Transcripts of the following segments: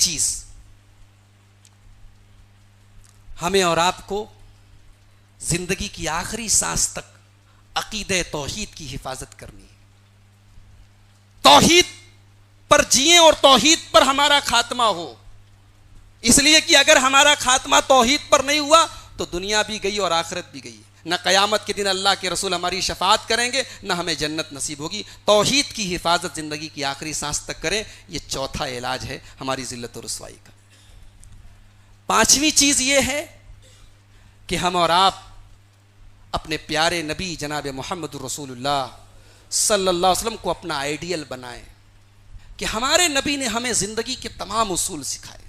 چیز، ہمیں اور آپ کو زندگی کی آخری سانس تک عقیدہ توحید کی حفاظت کرنی ہے. توحید پر جئیں اور توحید پر ہمارا خاتمہ ہو. اس لیے کہ اگر ہمارا خاتمہ توحید پر نہیں ہوا تو دنیا بھی گئی اور آخرت بھی گئی. نہ قیامت کے دن اللہ کے رسول ہماری شفاعت کریں گے، نہ ہمیں جنت نصیب ہوگی. توحید کی حفاظت زندگی کی آخری سانس تک کریں، یہ چوتھا علاج ہے ہماری ذلت و رسوائی کا. پانچویں چیز یہ ہے کہ ہم اور آپ اپنے پیارے نبی جناب محمد رسول اللہ صلی اللہ علیہ وسلم کو اپنا آئیڈیل بنائیں کہ ہمارے نبی نے ہمیں زندگی کے تمام اصول سکھائے.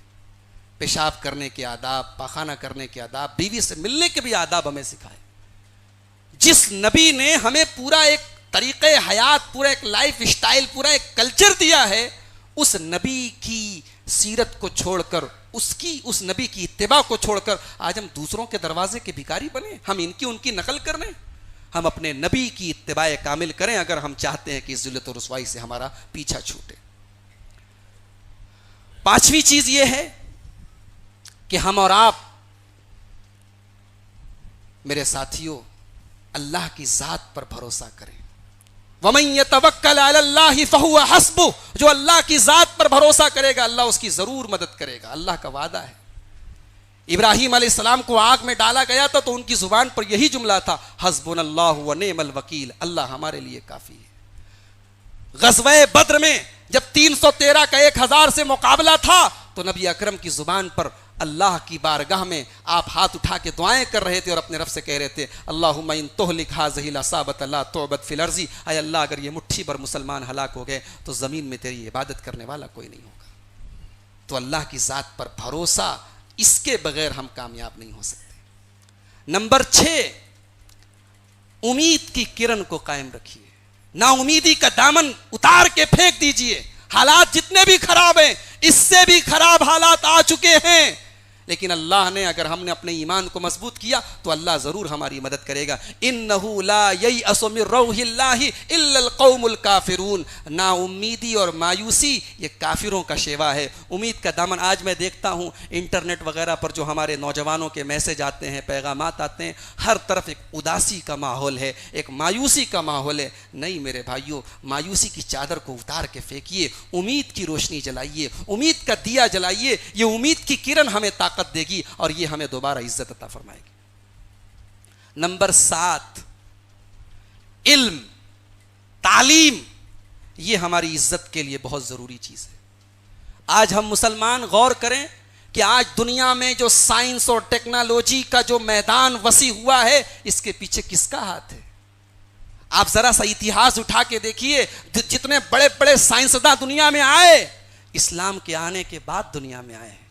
پیشاب کرنے کے آداب، پاخانہ کرنے کے آداب، بیوی سے ملنے کے بھی آداب ہمیں سکھائے. جس نبی نے ہمیں پورا ایک طریقہ حیات، پورا ایک لائف اسٹائل، پورا ایک کلچر دیا ہے، اس نبی کی سیرت کو چھوڑ کر، اس نبی کی اتباع کو چھوڑ کر آج ہم دوسروں کے دروازے کے بھکاری بنے. ہم ان کی نقل کرنے. ہم اپنے نبی کی اتباع کامل کریں اگر ہم چاہتے ہیں کہ اس ذلت و رسوائی سے ہمارا پیچھا چھوٹے. پانچویں چیز یہ ہے کہ ہم اور آپ میرے ساتھیوں اللہ کی ذات پر بھروسہ کریں. وَمَن يَتَوَكَّلْ عَلَى اللَّهِ فَهُوَ حَسْبُهُ، جو اللہ کی ذات پر بھروسہ کرے گا اللہ اس کی ضرور مدد کرے گا. اللہ کا وعدہ ہے. ابراہیم علیہ السلام کو آگ میں ڈالا گیا تھا تو ان کی زبان پر یہی جملہ تھا، حسبنا اللہ ونعم الوکیل، اللہ ہمارے لیے کافی ہے. غزوہ بدر میں جب 313 کا 1000 سے مقابلہ تھا تو نبی اکرم کی زبان پر اللہ کی بارگاہ میں آپ ہاتھ اٹھا کے دعائیں کر رہے تھے اور اپنے رب سے کہہ رہے تھے، اللہم ان تہلک ہذہ العصابۃ لا تعبد فی الارض، اے اللہ اگر یہ مٹھی بھر مسلمان ہلاک ہو گئے تو زمین میں تیری عبادت کرنے والا کوئی نہیں ہوگا. تو اللہ کی ذات پر بھروسہ، اس کے بغیر ہم کامیاب نہیں ہو سکتے. نمبر 6، امید کی کرن کو قائم رکھیے. نا امیدی کا دامن اتار کے پھینک دیجئے. حالات جتنے بھی خراب ہیں، اس سے بھی خراب حالات آ چکے ہیں، لیکن اللہ نے اگر ہم نے اپنے ایمان کو مضبوط کیا تو اللہ ضرور ہماری مدد کرے گا. انہ لا ییأس من روح اللہ الا القوم الکافرون. نا امیدی اور مایوسی یہ کافروں کا شیوا ہے. امید کا دامن آج میں دیکھتا ہوں انٹرنیٹ وغیرہ پر جو ہمارے نوجوانوں کے میسج آتے ہیں، پیغامات آتے ہیں، ہر طرف ایک اداسی کا ماحول ہے، ایک مایوسی کا ماحول ہے. نہیں میرے بھائیوں، مایوسی کی چادر کو اتار کے پھینکیے، امید کی روشنی جلائیے، امید کا دیا جلائیے. یہ امید کی کرن ہمیں طاقت دے گی اور یہ ہمیں دوبارہ عزت عطا فرمائے گی. نمبر 7، علم، تعلیم، یہ ہماری عزت کے لیے بہت ضروری چیز ہے. آج ہم مسلمان غور کریں کہ آج دنیا میں جو سائنس اور ٹیکنالوجی کا جو میدان وسیع ہوا ہے، اس کے پیچھے کس کا ہاتھ ہے؟ آپ ذرا سا اتہاس اٹھا کے دیکھیے، جتنے بڑے بڑے سائنسداں دنیا میں آئے، اسلام کے آنے کے بعد دنیا میں آئے ہیں.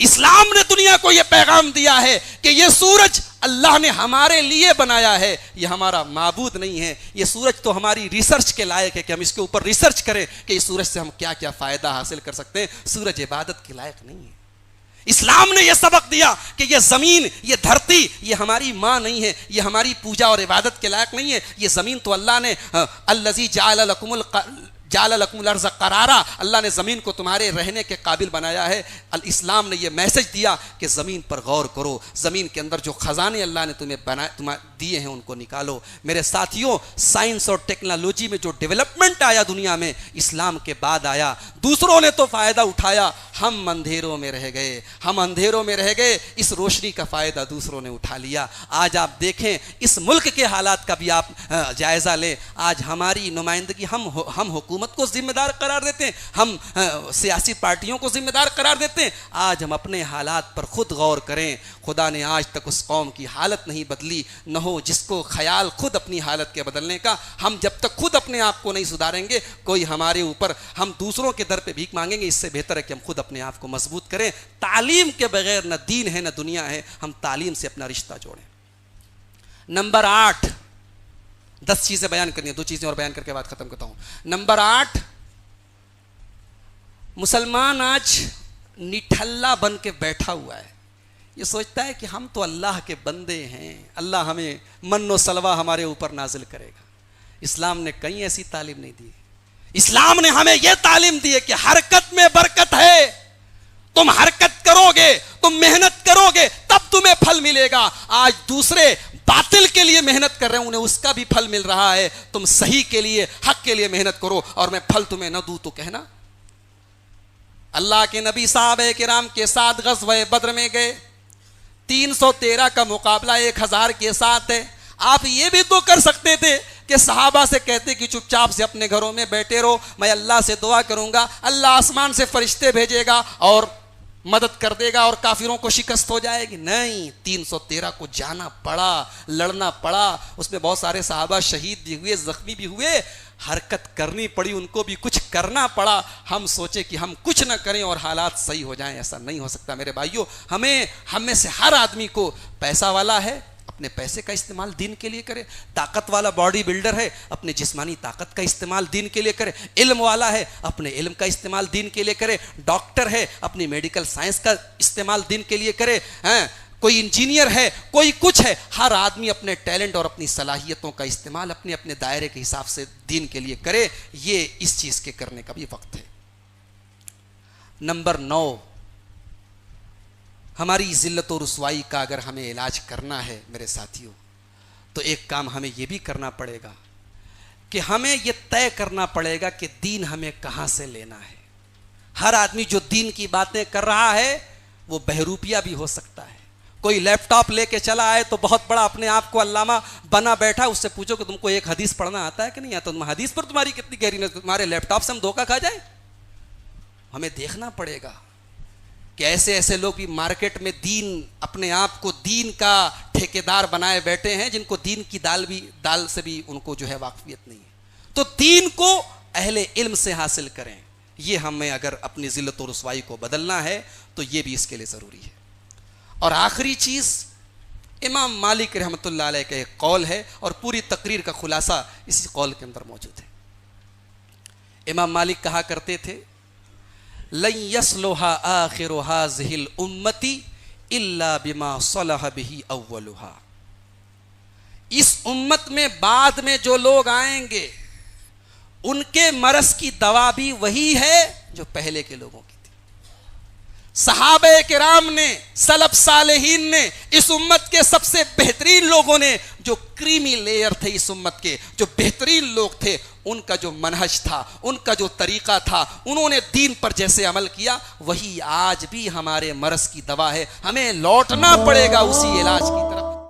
اسلام نے دنیا کو یہ پیغام دیا ہے کہ یہ سورج اللہ نے ہمارے لیے بنایا ہے، یہ ہمارا معبود نہیں ہے. یہ سورج تو ہماری ریسرچ کے لائق ہے کہ ہم اس کے اوپر ریسرچ کریں کہ اس سورج سے ہم کیا کیا فائدہ حاصل کر سکتے ہیں. سورج عبادت کے لائق نہیں ہے. اسلام نے یہ سبق دیا کہ یہ زمین، یہ دھرتی، یہ ہماری ماں نہیں ہے، یہ ہماری پوجا اور عبادت کے لائق نہیں ہے. یہ زمین تو اللہ نے الذی جعل لکم الارض قرارا، اللہ نے زمین کو تمہارے رہنے کے قابل بنایا ہے. اسلام نے یہ میسج دیا کہ زمین پر غور کرو، زمین کے اندر جو خزانے اللہ نے تمہیں دیے ہیں ان کو نکالو. میرے ساتھیوں، سائنس اور ٹیکنالوجی میں جو ڈیولپمنٹ آیا دنیا میں، اسلام کے بعد آیا. دوسروں نے تو فائدہ اٹھایا، ہم اندھیروں میں رہ گئے، ہم اندھیروں میں رہ گئے. اس روشنی کا فائدہ دوسروں نے اٹھا لیا. آج آپ دیکھیں اس ملک کے حالات کا بھی آپ جائزہ لیں. آج ہماری نمائندگی ہم حکومت کو ذمہ دار قرار دیتے ہیں، ہم سیاسی پارٹیوں کو ذمہ دار قرار دیتے ہیں. آج ہم اپنے حالات پر خود غور کریں. خدا نے آج تک اس قوم کی حالت نہیں بدلی، نہ ہو جس کو خیال خود اپنی حالت کے بدلنے کا. ہم جب تک خود اپنے آپ کو نہیں سدھاریں گے، کوئی ہمارے اوپر، ہم دوسروں کے در پہ بھیک مانگیں گے. اس سے بہتر ہے کہ ہم خود اپنے آپ کو مضبوط کریں. تعلیم کے بغیر نہ دین ہے نہ دنیا ہے. ہم تعلیم سے اپنا رشتہ جوڑیں. نمبر 8، 10 چیزیں بیان کرنی ہیں، 2 چیزیں اور بیان کر کے بعد ختم کرتا ہوں. نمبر 8، مسلمان آج نٹھلا بن کے بیٹھا ہوا ہے. یہ سوچتا ہے کہ ہم تو اللہ کے بندے ہیں، اللہ ہمیں من و سلوہ ہمارے اوپر نازل کرے گا. اسلام نے کہیں ایسی تعلیم نہیں دی. اسلام نے ہمیں یہ تعلیم دی ہے کہ حرکت میں برکت ہے. تم حرکت کرو گے، تم محنت کرو گے، تب تمہیں پھل ملے گا۔ آج دوسرے باطل کے لیے محنت کر رہے ہیں، انہیں اس کا بھی پھل مل رہا ہے۔ تم صحیح کے لیے، حق کے لیے محنت کرو، اور میں پھل تمہیں نہ دوں تو کہنا۔ اللہ کے نبی صحابہ کرام کے ساتھ غزوہ بدر میں گئے، 313 کا مقابلہ 1000 کے ساتھ ہے۔ آپ یہ بھی تو کر سکتے تھے کہ صحابہ سے کہتے کہ چپ چاپ سے اپنے گھروں میں بیٹھے رہو، میں اللہ سے دعا کروں گا، اللہ آسمان سے فرشتے بھیجے گا اور مدد کر دے گا اور کافروں کو شکست ہو جائے گی۔ نہیں، 313 کو جانا پڑا، لڑنا پڑا، اس میں بہت سارے صحابہ شہید بھی ہوئے، زخمی بھی ہوئے، حرکت کرنی پڑی، ان کو بھی کچھ کرنا پڑا۔ ہم سوچے کہ ہم کچھ نہ کریں اور حالات صحیح ہو جائیں، ایسا نہیں ہو سکتا میرے بھائیوں۔ ہم میں سے ہر آدمی کو، پیسہ والا ہے اپنے پیسے کا استعمال دین کے لیے کرے، طاقت والا باڈی بلڈر ہے اپنے جسمانی طاقت کا استعمال دین کے لیے کرے، علم والا ہے اپنے علم کا استعمال دین کے لیے کرے، ڈاکٹر ہے اپنی میڈیکل سائنس کا استعمال دین کے لیے کرے، کوئی انجینئر ہے، کوئی کچھ ہے، ہر آدمی اپنے ٹیلنٹ اور اپنی صلاحیتوں کا استعمال اپنے اپنے دائرے کے حساب سے دین کے لیے کرے۔ یہ اس چیز کے کرنے کا بھی وقت ہے۔ نمبر 9، ہماری ذلت و رسوائی کا اگر ہمیں علاج کرنا ہے میرے ساتھیوں، تو ایک کام ہمیں یہ بھی کرنا پڑے گا کہ ہمیں یہ طے کرنا پڑے گا کہ دین ہمیں کہاں سے لینا ہے۔ ہر آدمی جو دین کی باتیں کر رہا ہے وہ بہروپیہ بھی ہو سکتا ہے۔ کوئی لیپ ٹاپ لے کے چلا آئے تو بہت بڑا اپنے آپ کو علامہ بنا بیٹھا، اس سے پوچھو کہ تم کو ایک حدیث پڑھنا آتا ہے کہ نہیں آتا، تم حدیث پر تمہاری کتنی گہری نظر، تمہارے لیپ ٹاپ سے ہم دھوکہ کھا جائیں۔ ہمیں دیکھنا پڑے گا کہ ایسے ایسے لوگ بھی مارکیٹ میں دین، اپنے آپ کو دین کا ٹھیکیدار بنائے بیٹھے ہیں، جن کو دین کی دال سے بھی ان کو جو ہے واقفیت نہیں ہے۔ تو دین کو اہل علم سے حاصل کریں۔ یہ ہمیں اگر اپنی ذلت و رسوائی کو بدلنا ہے تو یہ بھی اس کے لیے ضروری ہے۔ اور آخری چیز، امام مالک رحمۃ اللہ علیہ کا ایک قول ہے اور پوری تقریر کا خلاصہ اسی قول کے اندر موجود ہے۔ امام مالک کہا کرتے تھے، لن يصلح آخر هذه الامة الا بما صلح به اولها۔ اس امت میں بعد میں جو لوگ آئیں گے ان کے مرض کی دوا بھی وہی ہے جو پہلے کے لوگوں کی تھی۔ صحابہ کرام نے، سلف صالحین نے، اس امت کے سب سے بہترین لوگوں نے، جو کریمی لیئر تھے اس امت کے، جو بہترین لوگ تھے، ان کا جو منہج تھا، ان کا جو طریقہ تھا، انہوں نے دین پر جیسے عمل کیا، وہی آج بھی ہمارے مرض کی دوا ہے۔ ہمیں لوٹنا پڑے گا اسی علاج کی طرف۔